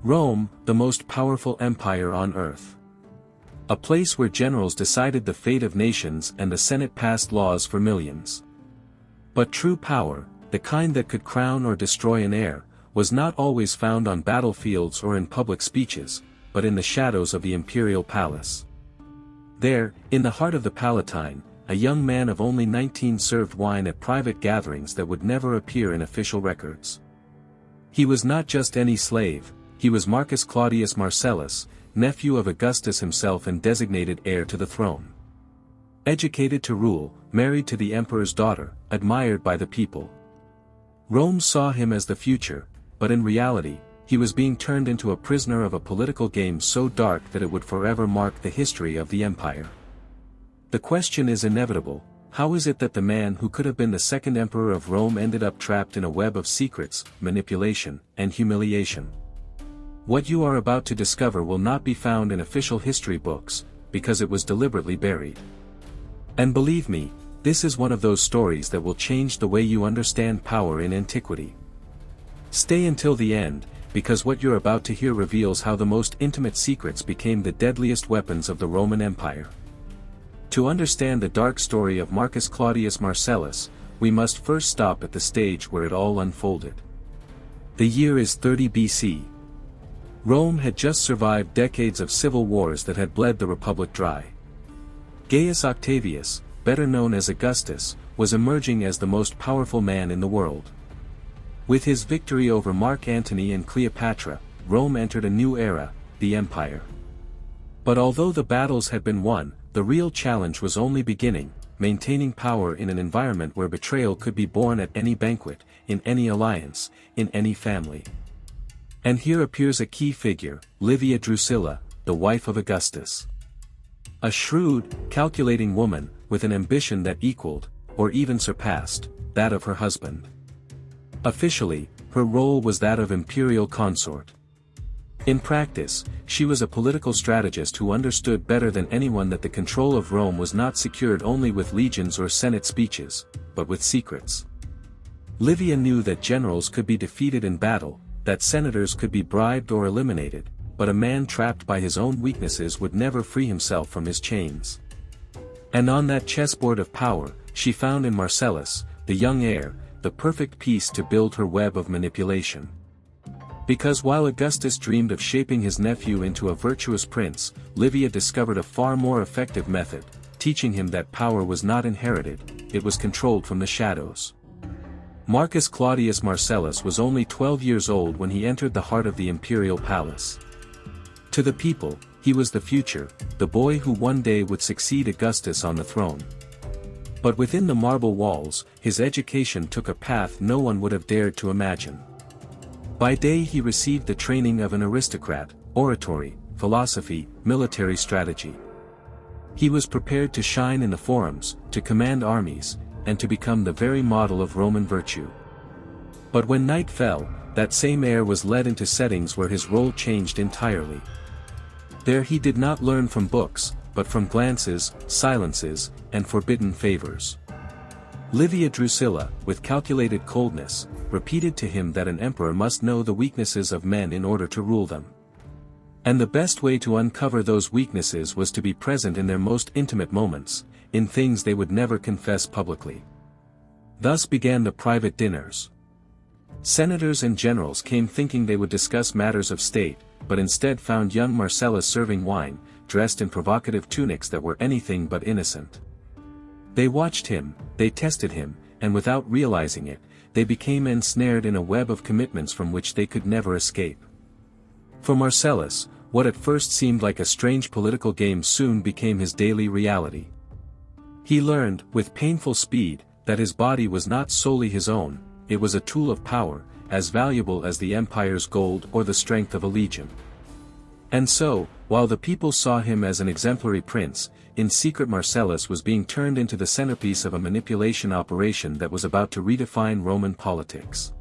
Rome, the most powerful empire on earth. A place where generals decided the fate of nations and the Senate passed laws for millions. But true power, the kind that could crown or destroy an heir, was not always found on battlefields or in public speeches, but in the shadows of the imperial palace. There, in the heart of the Palatine, a young man of only 19 served wine at private gatherings that would never appear in official records. He was not just any slave, he was Marcus Claudius Marcellus, nephew of Augustus himself and designated heir to the throne. Educated to rule, married to the emperor's daughter, admired by the people. Rome saw him as the future, but in reality, he was being turned into a prisoner of a political game so dark that it would forever mark the history of the empire. The question is inevitable: how is it that the man who could have been the second emperor of Rome ended up trapped in a web of secrets, manipulation, and humiliation? What you are about to discover will not be found in official history books, because it was deliberately buried. And believe me, this is one of those stories that will change the way you understand power in antiquity. Stay until the end, because what you're about to hear reveals how the most intimate secrets became the deadliest weapons of the Roman Empire. To understand the dark story of Marcus Claudius Marcellus, we must first stop at the stage where it all unfolded. The year is 30 BC. Rome had just survived decades of civil wars that had bled the Republic dry. Gaius Octavius, better known as Augustus, was emerging as the most powerful man in the world. With his victory over Mark Antony and Cleopatra, Rome entered a new era, the Empire. But although the battles had been won, the real challenge was only beginning: maintaining power in an environment where betrayal could be born at any banquet, in any alliance, in any family. And here appears a key figure, Livia Drusilla, the wife of Augustus. A shrewd, calculating woman, with an ambition that equaled, or even surpassed, that of her husband. Officially, her role was that of imperial consort. In practice, she was a political strategist who understood better than anyone that the control of Rome was not secured only with legions or Senate speeches, but with secrets. Livia knew that generals could be defeated in battle, that senators could be bribed or eliminated, but a man trapped by his own weaknesses would never free himself from his chains. And on that chessboard of power, she found in Marcellus, the young heir, the perfect piece to build her web of manipulation. Because while Augustus dreamed of shaping his nephew into a virtuous prince, Livia discovered a far more effective method, teaching him that power was not inherited, it was controlled from the shadows. Marcus Claudius Marcellus was only 12 years old when he entered the heart of the imperial palace. To the people, he was the future, the boy who one day would succeed Augustus on the throne. But within the marble walls, his education took a path no one would have dared to imagine. By day he received the training of an aristocrat: oratory, philosophy, military strategy. He was prepared to shine in the forums, to command armies, and to become the very model of Roman virtue. But when night fell, that same heir was led into settings where his role changed entirely. There he did not learn from books, but from glances, silences, and forbidden favors. Livia Drusilla, with calculated coldness, repeated to him that an emperor must know the weaknesses of men in order to rule them. And the best way to uncover those weaknesses was to be present in their most intimate moments, in things they would never confess publicly. Thus began the private dinners. Senators and generals came thinking they would discuss matters of state, but instead found young Marcellus serving wine, dressed in provocative tunics that were anything but innocent. They watched him, they tested him, and without realizing it, they became ensnared in a web of commitments from which they could never escape. For Marcellus, what at first seemed like a strange political game soon became his daily reality. He learned, with painful speed, that his body was not solely his own, it was a tool of power, as valuable as the empire's gold or the strength of a legion. And so, while the people saw him as an exemplary prince, in secret Marcellus was being turned into the centerpiece of a manipulation operation that was about to redefine Roman politics.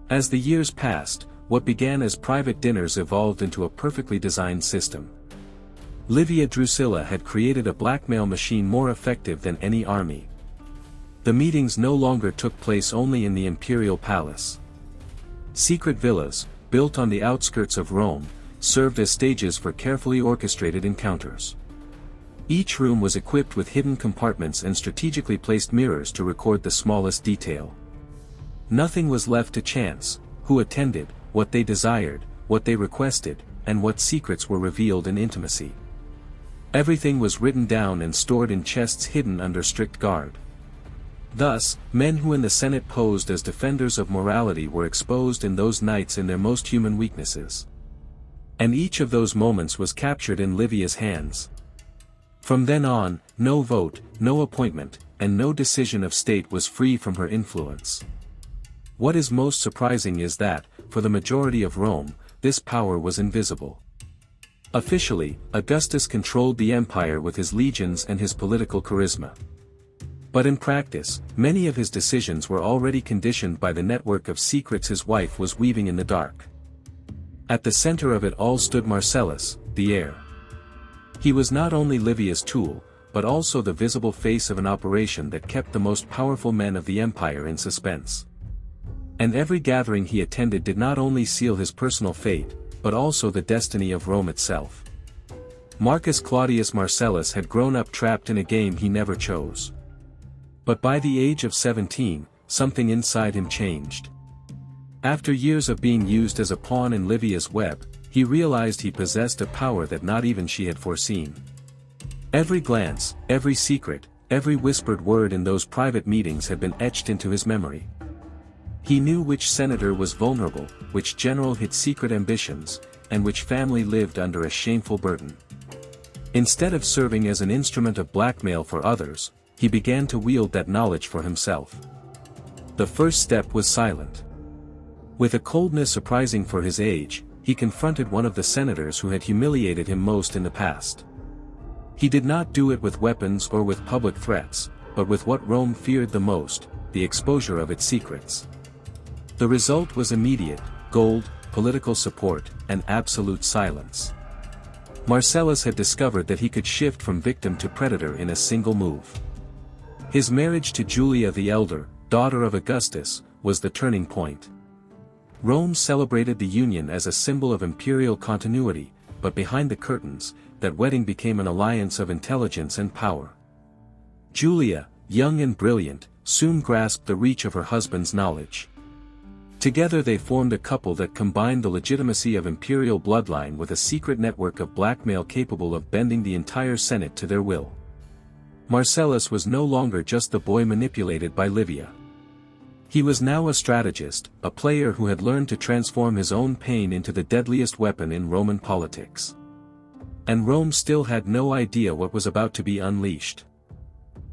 As the years passed, what began as private dinners evolved into a perfectly designed system. Livia Drusilla had created a blackmail machine more effective than any army. The meetings no longer took place only in the imperial palace. Secret villas, built on the outskirts of Rome, served as stages for carefully orchestrated encounters. Each room was equipped with hidden compartments and strategically placed mirrors to record the smallest detail. Nothing was left to chance: who attended, what they desired, what they requested, and what secrets were revealed in intimacy. Everything was written down and stored in chests hidden under strict guard. Thus, men who in the Senate posed as defenders of morality were exposed in those nights in their most human weaknesses. And each of those moments was captured in Livia's hands. From then on, no vote, no appointment, and no decision of state was free from her influence. What is most surprising is that, for the majority of Rome, this power was invisible. Officially, Augustus controlled the empire with his legions and his political charisma. But in practice, many of his decisions were already conditioned by the network of secrets his wife was weaving in the dark. At the center of it all stood Marcellus, the heir. He was not only Livia's tool, but also the visible face of an operation that kept the most powerful men of the empire in suspense. And every gathering he attended did not only seal his personal fate, but also the destiny of Rome itself. Marcus Claudius Marcellus had grown up trapped in a game he never chose. But by the age of 17, something inside him changed. After years of being used as a pawn in Livia's web, he realized he possessed a power that not even she had foreseen. Every glance, every secret, every whispered word in those private meetings had been etched into his memory. He knew which senator was vulnerable, which general had secret ambitions, and which family lived under a shameful burden. Instead of serving as an instrument of blackmail for others, he began to wield that knowledge for himself. The first step was silent. With a coldness surprising for his age, he confronted one of the senators who had humiliated him most in the past. He did not do it with weapons or with public threats, but with what Rome feared the most: the exposure of its secrets. The result was immediate: gold, political support, and absolute silence. Marcellus had discovered that he could shift from victim to predator in a single move. His marriage to Julia the Elder, daughter of Augustus, was the turning point. Rome celebrated the union as a symbol of imperial continuity, but behind the curtains, that wedding became an alliance of intelligence and power. Julia, young and brilliant, soon grasped the reach of her husband's knowledge. Together they formed a couple that combined the legitimacy of imperial bloodline with a secret network of blackmail capable of bending the entire Senate to their will. Marcellus was no longer just the boy manipulated by Livia. He was now a strategist, a player who had learned to transform his own pain into the deadliest weapon in Roman politics. And Rome still had no idea what was about to be unleashed.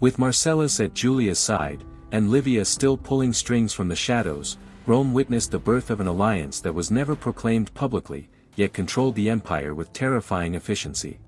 With Marcellus at Julia's side, and Livia still pulling strings from the shadows, Rome witnessed the birth of an alliance that was never proclaimed publicly, yet controlled the empire with terrifying efficiency.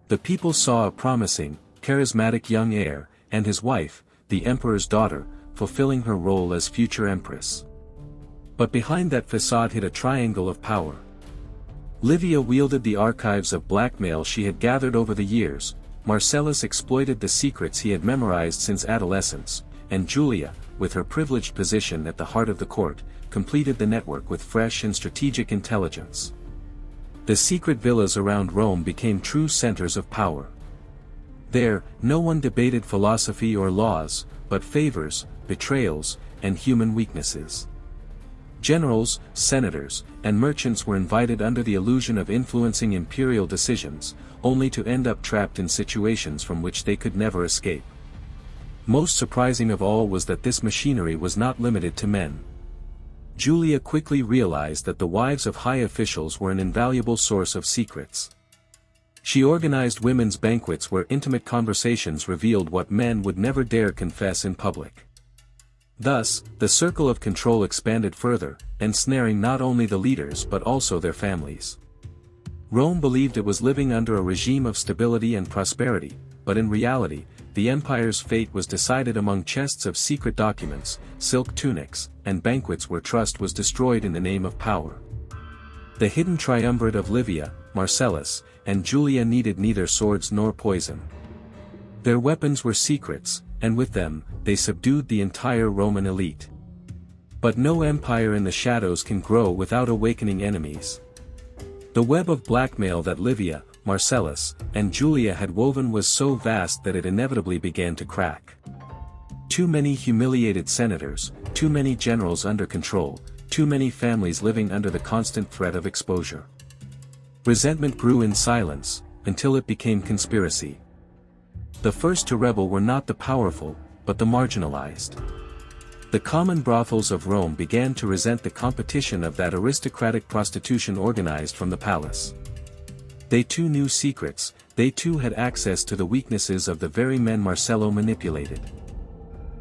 The people saw a promising, charismatic young heir, and his wife, the emperor's daughter, fulfilling her role as future empress. But behind that facade hid a triangle of power. Livia wielded the archives of blackmail she had gathered over the years, Marcellus exploited the secrets he had memorized since adolescence, and Julia, with her privileged position at the heart of the court, completed the network with fresh and strategic intelligence. The secret villas around Rome became true centers of power. There, no one debated philosophy or laws, but favors, betrayals, and human weaknesses. Generals, senators, and merchants were invited under the illusion of influencing imperial decisions, only to end up trapped in situations from which they could never escape. Most surprising of all was that this machinery was not limited to men. Julia quickly realized that the wives of high officials were an invaluable source of secrets. She organized women's banquets where intimate conversations revealed what men would never dare confess in public. Thus, the circle of control expanded further, ensnaring not only the leaders but also their families. Rome believed it was living under a regime of stability and prosperity, but in reality, the empire's fate was decided among chests of secret documents, silk tunics, and banquets where trust was destroyed in the name of power. The hidden triumvirate of Livia, Marcellus, and Julia needed neither swords nor poison. Their weapons were secrets, and with them, they subdued the entire Roman elite. But no empire in the shadows can grow without awakening enemies. The web of blackmail that Livia, Marcellus, and Julia had woven was so vast that it inevitably began to crack. Too many humiliated senators, too many generals under control, too many families living under the constant threat of exposure. Resentment grew in silence, until it became conspiracy. The first to rebel were not the powerful, but the marginalized. The common brothels of Rome began to resent the competition of that aristocratic prostitution organized from the palace. They too knew secrets, they too had access to the weaknesses of the very men Marcello manipulated.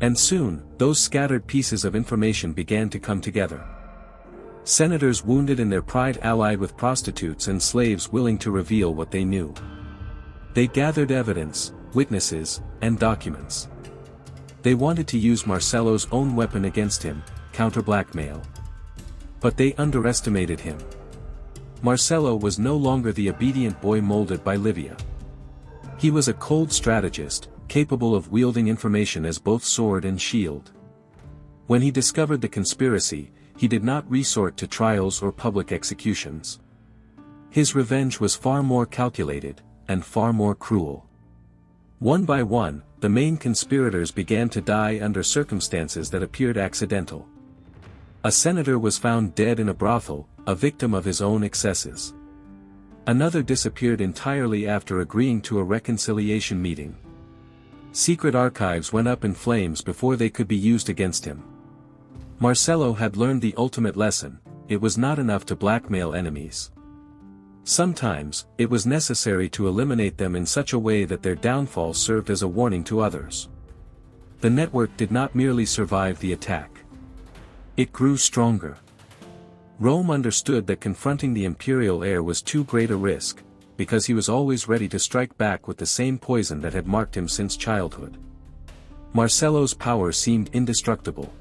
And soon, those scattered pieces of information began to come together. Senators wounded in their pride allied with prostitutes and slaves willing to reveal what they knew. They gathered evidence, witnesses, and documents. They wanted to use Marcello's own weapon against him, counter-blackmail. But they underestimated him. Marcello was no longer the obedient boy molded by Livia. He was a cold strategist, capable of wielding information as both sword and shield. When he discovered the conspiracy, he did not resort to trials or public executions. His revenge was far more calculated, and far more cruel. One by one, the main conspirators began to die under circumstances that appeared accidental. A senator was found dead in a brothel, a victim of his own excesses. Another disappeared entirely after agreeing to a reconciliation meeting. Secret archives went up in flames before they could be used against him. Marcello had learned the ultimate lesson: it was not enough to blackmail enemies. Sometimes, it was necessary to eliminate them in such a way that their downfall served as a warning to others. The network did not merely survive the attack. It grew stronger. Rome understood that confronting the imperial heir was too great a risk, because he was always ready to strike back with the same poison that had marked him since childhood. Marcello's power seemed indestructible.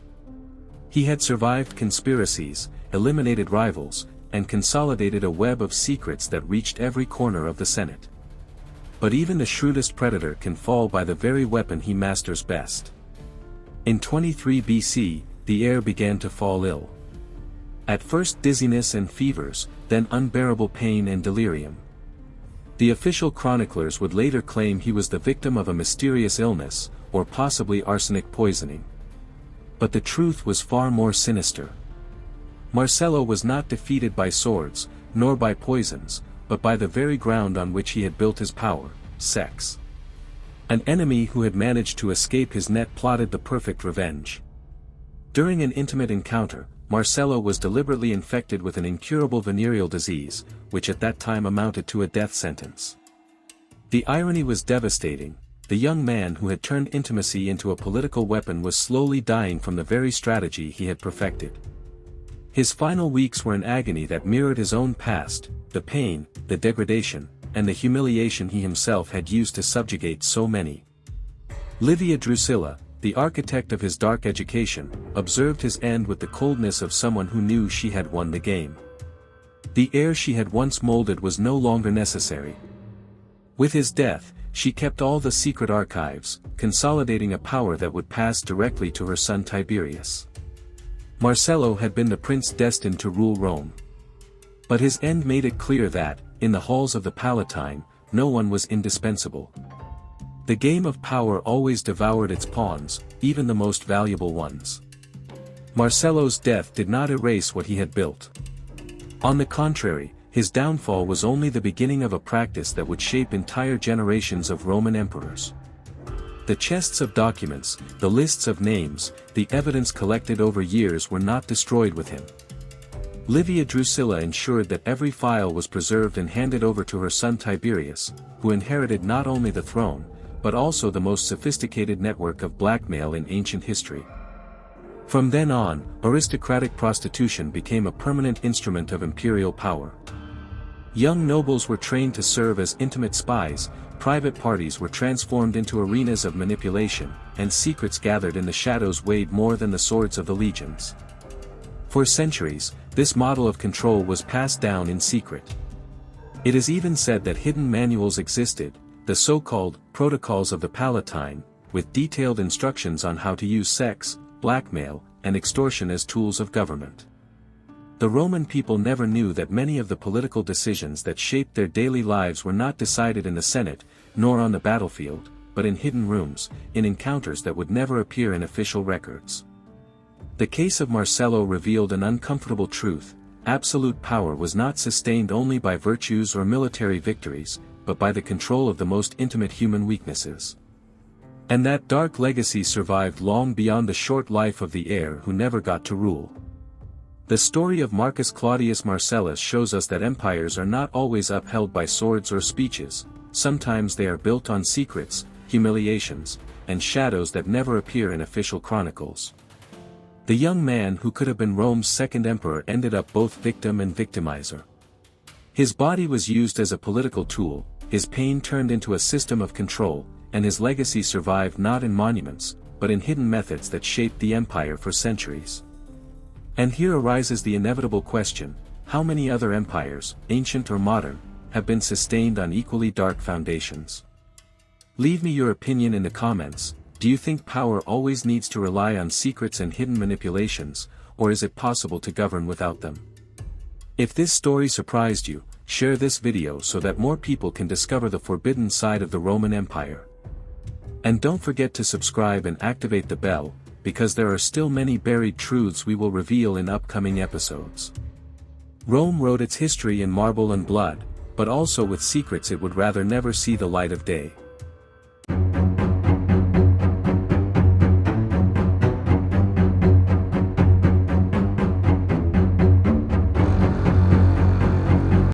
He had survived conspiracies, eliminated rivals, and consolidated a web of secrets that reached every corner of the Senate. But even the shrewdest predator can fall by the very weapon he masters best. In 23 BC, the heir began to fall ill. At first dizziness and fevers, then unbearable pain and delirium. The official chroniclers would later claim he was the victim of a mysterious illness, or possibly arsenic poisoning. But the truth was far more sinister. Marcello was not defeated by swords, nor by poisons, but by the very ground on which he had built his power: sex. An enemy who had managed to escape his net plotted the perfect revenge. During an intimate encounter, Marcello was deliberately infected with an incurable venereal disease, which at that time amounted to a death sentence. The irony was devastating. The young man who had turned intimacy into a political weapon was slowly dying from the very strategy he had perfected. His final weeks were an agony that mirrored his own past, the pain, the degradation, and the humiliation he himself had used to subjugate so many. Livia Drusilla, the architect of his dark education, observed his end with the coldness of someone who knew she had won the game. The heir she had once molded was no longer necessary. With his death, she kept all the secret archives, consolidating a power that would pass directly to her son Tiberius. Marcello had been the prince destined to rule Rome. But his end made it clear that, in the halls of the Palatine, no one was indispensable. The game of power always devoured its pawns, even the most valuable ones. Marcello's death did not erase what he had built. On the contrary, his downfall was only the beginning of a practice that would shape entire generations of Roman emperors. The chests of documents, the lists of names, the evidence collected over years were not destroyed with him. Livia Drusilla ensured that every file was preserved and handed over to her son Tiberius, who inherited not only the throne, but also the most sophisticated network of blackmail in ancient history. From then on, aristocratic prostitution became a permanent instrument of imperial power. Young nobles were trained to serve as intimate spies, private parties were transformed into arenas of manipulation, and secrets gathered in the shadows weighed more than the swords of the legions. For centuries, this model of control was passed down in secret. It is even said that hidden manuals existed, the so-called Protocols of the Palatine, with detailed instructions on how to use sex, blackmail, and extortion as tools of government. The Roman people never knew that many of the political decisions that shaped their daily lives were not decided in the Senate, nor on the battlefield, but in hidden rooms, in encounters that would never appear in official records. The case of Marcellus revealed an uncomfortable truth: absolute power was not sustained only by virtues or military victories, but by the control of the most intimate human weaknesses. And that dark legacy survived long beyond the short life of the heir who never got to rule. The story of Marcus Claudius Marcellus shows us that empires are not always upheld by swords or speeches. Sometimes they are built on secrets, humiliations, and shadows that never appear in official chronicles. The young man who could have been Rome's second emperor ended up both victim and victimizer. His body was used as a political tool, his pain turned into a system of control, and his legacy survived not in monuments, but in hidden methods that shaped the empire for centuries. And here arises the inevitable question: how many other empires, ancient or modern, have been sustained on equally dark foundations? Leave me your opinion in the comments. Do you think power always needs to rely on secrets and hidden manipulations, or is it possible to govern without them? If this story surprised you, share this video so that more people can discover the forbidden side of the Roman Empire. And don't forget to subscribe and activate the bell, because there are still many buried truths we will reveal in upcoming episodes. Rome wrote its history in marble and blood, but also with secrets it would rather never see the light of day.